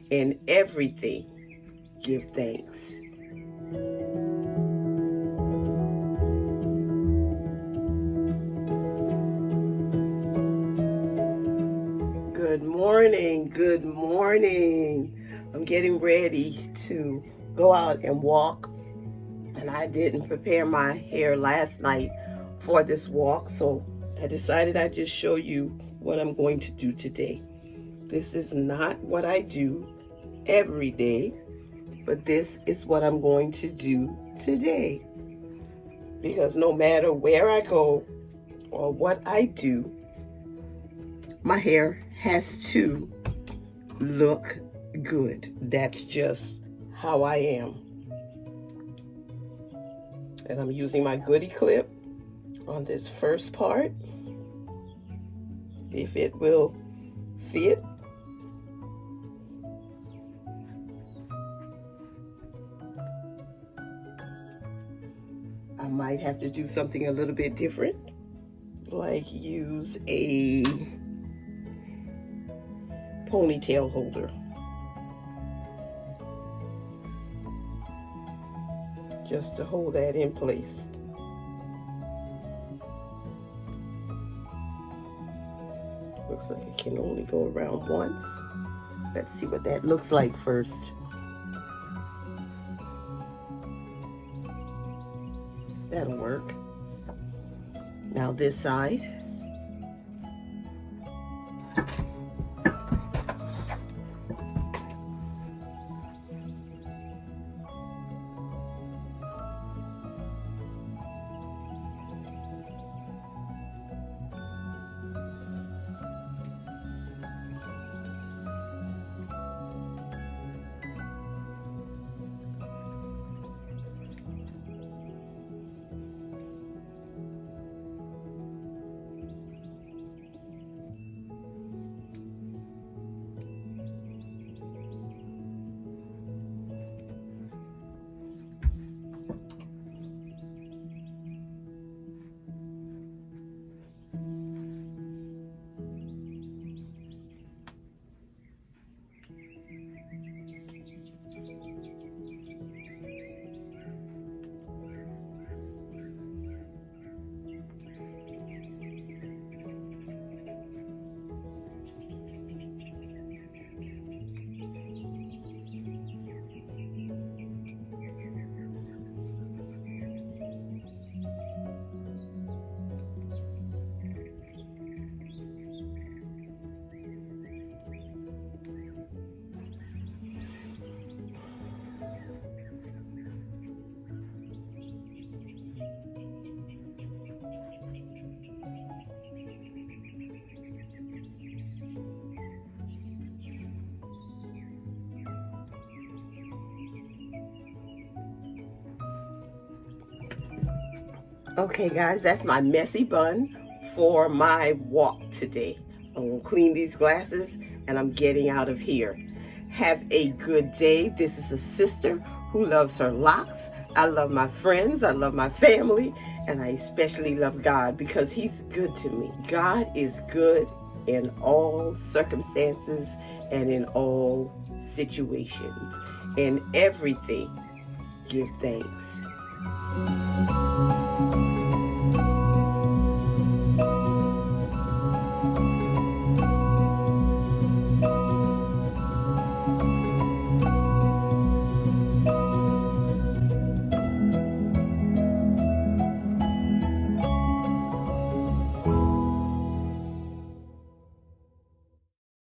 In everything, give thanks. Good morning, good morning. I'm getting ready to go out and walk, and I didn't prepare my hair last night for this walk, so I decided I'd just show you what I'm going to do today. This is not what I do every day, but this is what I'm going to do today. Because no matter where I go or what I do, my hair has to look good. That's just how I am. And I'm using my goodie clip on this first part. If it will fit. I might have to do something a little bit different, like use a ponytail holder. Just to hold that in place. Looks like it can only go around once. Let's see what that looks like first. That'll work. Now this side. Okay guys, that's my messy bun for my walk today. I'm gonna clean these glasses and I'm getting out of here. Have a good day. This is a sister who loves her locks. I love my friends, I love my family, and I especially love God because He's good to me. God is good in all circumstances and in all situations. In everything, give thanks.